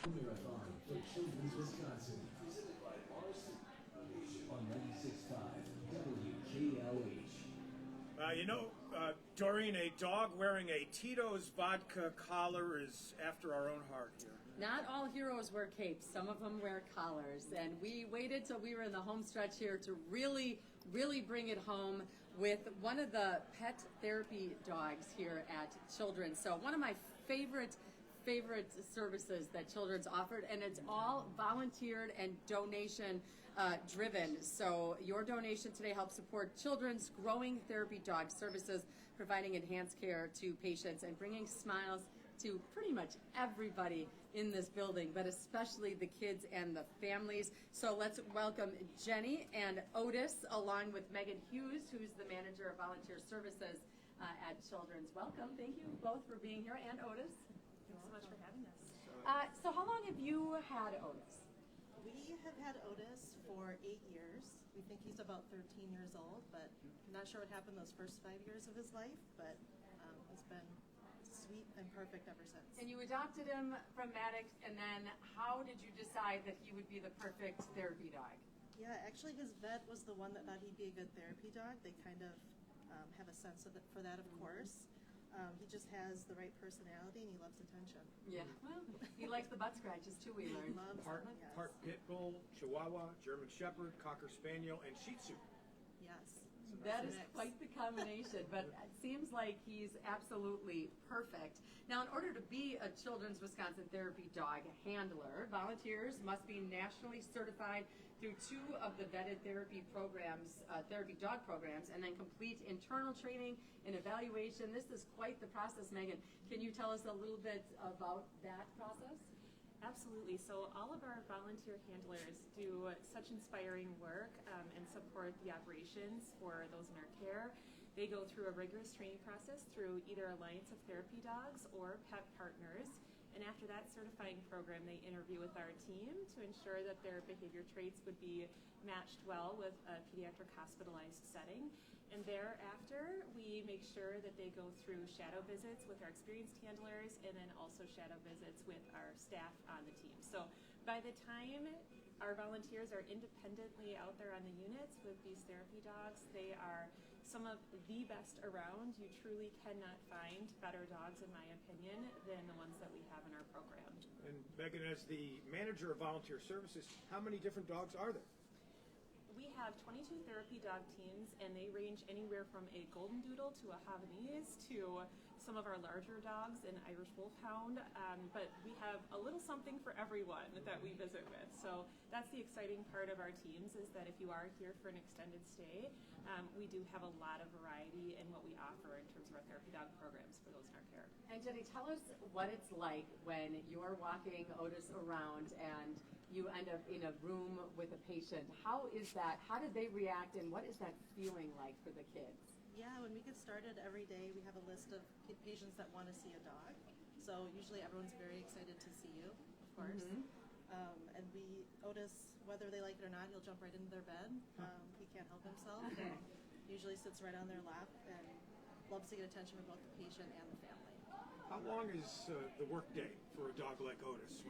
Marathon for Children's Wisconsin. Presented by Mars on 96.5 WKLH. Doreen, a dog wearing a Tito's vodka collar is after our own heart here. Not all heroes wear capes. Some of them wear collars. And we waited till we were in the home stretch here to really bring it home with one of the pet therapy dogs here at Children's. So one of my favorite services that Children's offered, and it's all volunteered and donation driven. So your donation today helps support Children's growing therapy dog services, providing enhanced care to patients and bringing smiles to pretty much everybody in this building, but especially the kids and the families. So let's welcome Jenny and Otis, along with Megan Hughes, who's the manager of volunteer services at Children's. Welcome. Thank you both for being here, and Otis. Thanks so much for having us. So how long have you had Otis? We have had Otis for 8 years. We think he's about 13 years old, but I'm not sure what happened those first 5 years of his life, but he's been sweet and perfect ever since. And you adopted him from Maddox, and then how did you decide that he would be the perfect therapy dog? Yeah, actually his vet was the one that thought he'd be a good therapy dog. They kind of have a sense of it for that, of course. He just has the right personality, and he loves attention. Yeah, well, he likes the butt scratches too, we learned. Part pit bull, Chihuahua, German Shepherd, Cocker Spaniel, and Shih Tzu. Yes. So that is quite the combination, but it seems like he's absolutely perfect. Now, in order to be a Children's Wisconsin therapy dog handler, volunteers must be nationally certified through 2 of the vetted therapy programs, therapy dog programs, and then complete internal training and evaluation. This is quite the process, Megan. Can you tell us a little bit about that process? Absolutely. So all of our volunteer handlers do such inspiring work and support the operations for those in our care. They go through a rigorous training process through either Alliance of Therapy Dogs or Pet Partners. And after that certifying program, they interview with our team to ensure that their behavior traits would be matched well with a pediatric hospitalized setting. And thereafter, we make sure that they go through shadow visits with our experienced handlers and then also shadow visits with our staff on the team. So by the time our volunteers are independently out there on the units with these therapy dogs, they are some of the best around. You truly cannot find better dogs, in my opinion, than the ones that we have in our program. And Megan, as the manager of volunteer services, how many different dogs are there? We have 22 therapy dog teams, and they range anywhere from a golden doodle to a Havanese to some of our larger dogs, an Irish wolfhound. But we have a little something for everyone that we visit with. So that's the exciting part of our teams, is that if you are here for an extended stay, we do have a lot of variety in what we offer in terms of our therapy dog programs for those in our care. And Jenny, tell us what it's like when you're walking Otis around and you end up in a room with a patient. How is that? How did they react, and what is that feeling like for the kids? Yeah, when we get started every day, we have a list of patients that want to see a dog. So usually everyone's very excited to see you, of course. Mm-hmm. And Otis, whether they like it or not, he'll jump right into their bed. He can't help himself. And usually sits right on their lap and loves to get attention from both the patient and the family. How long is the work day for a dog like Otis?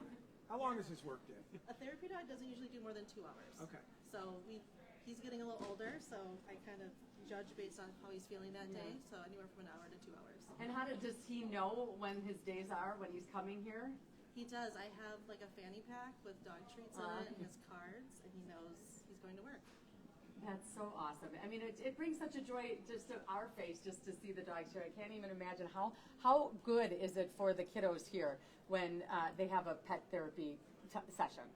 How long is his work day? A therapy dog doesn't usually do more than 2 hours. Okay. So he's getting a little older, so I kind of judge based on how he's feeling that day. So anywhere from an hour to 2 hours. And does he know when his days are, when he's coming here? He does. I have like a fanny pack with dog treats in it and his cards, and he knows he's going to work. That's so awesome. I mean, it brings such a joy just to our face just to see the dogs here. I can't even imagine how good is it for the kiddos here when they have a pet therapy session.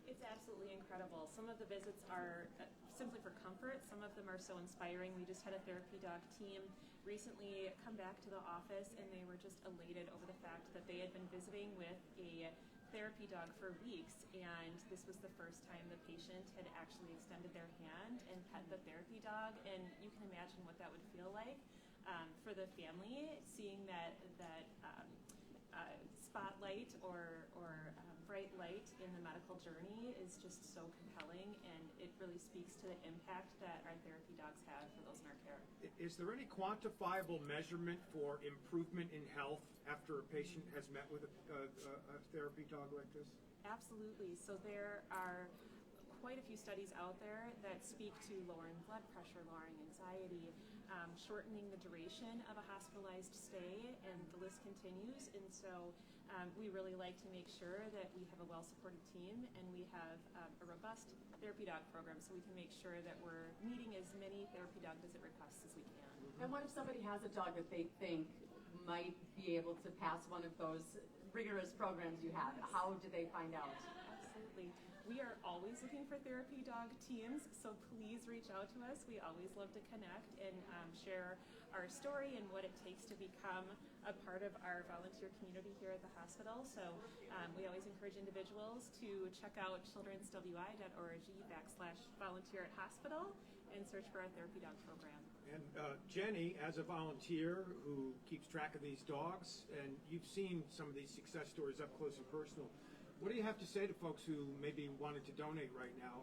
It's absolutely incredible. Some of the visits are simply for comfort. Some of them are so inspiring. We just had a therapy dog team recently come back to the office, and they were just elated over the fact that they had been visiting with a therapy dog for weeks, and this was the first time the patient had actually extended their hand and pet the therapy dog, and you can imagine what that would feel like for the family, seeing that spotlight or bright light in the medical journey is just so compelling, and it really speaks to the impact that our therapy dogs have for those in our care. Is there any quantifiable measurement for improvement in health after a patient has met with a therapy dog like this? Absolutely. So there are quite a few studies out there that speak to lowering blood pressure, lowering anxiety, shortening the duration of a hospitalized stay, and the list continues. And so we really like to make sure that we have a well-supported team and we have a robust therapy dog program so we can make sure that we're meeting as many therapy dog visit requests as we can. And what if somebody has a dog that they think might be able to pass one of those rigorous programs you have? How do they find out? Absolutely. We are always looking for therapy dog teams, so please reach out to us. We always love to connect and share our story and what it takes to become a part of our volunteer community here at the hospital. So we always encourage individuals to check out childrenswi.org/volunteer at hospital and search for our therapy dog program. And Jenny, as a volunteer who keeps track of these dogs, and you've seen some of these success stories up close and personal, what do you have to say to folks who maybe wanted to donate right now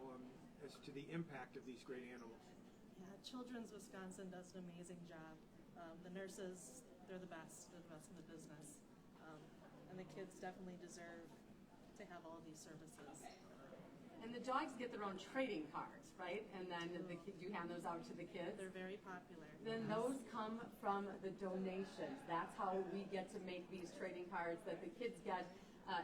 as to the impact of these great animals? Yeah, Children's Wisconsin does an amazing job. The nurses, they're the best in the business. And the kids definitely deserve to have all of these services. And the dogs get their own trading cards, right? And then you hand those out to the kids. They're very popular. Then those come from the donations. That's how we get to make these trading cards that the kids get.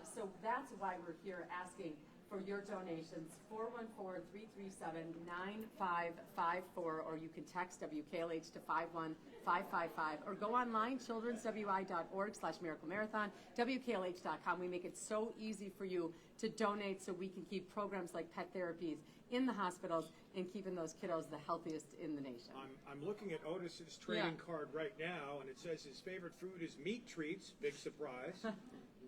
So that's why we're here asking for your donations, 414-337-9554, or you can text WKLH to 51555, or go online, childrenswi.org/Miracle Marathon, WKLH.com. We make it so easy for you to donate so we can keep programs like pet therapies in the hospitals and keeping those kiddos the healthiest in the nation. I'm looking at Otis's trading card right now, and it says his favorite food is meat treats, big surprise.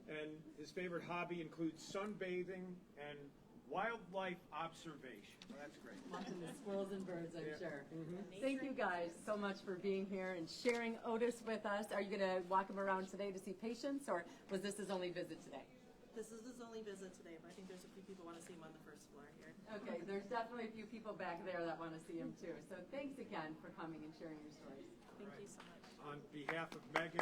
And his favorite hobby includes sunbathing and wildlife observation. Well, that's great. Watching the squirrels and birds, I'm sure. Mm-hmm. Thank you guys so much for being here and sharing Otis with us. Are you going to walk him around today to see patients, or was this his only visit today? This is his only visit today, but I think there's a few people who want to see him on the first floor here. Okay, there's definitely a few people back there that want to see him too. So thanks again for coming and sharing your stories. Thank you so much. On behalf of Megan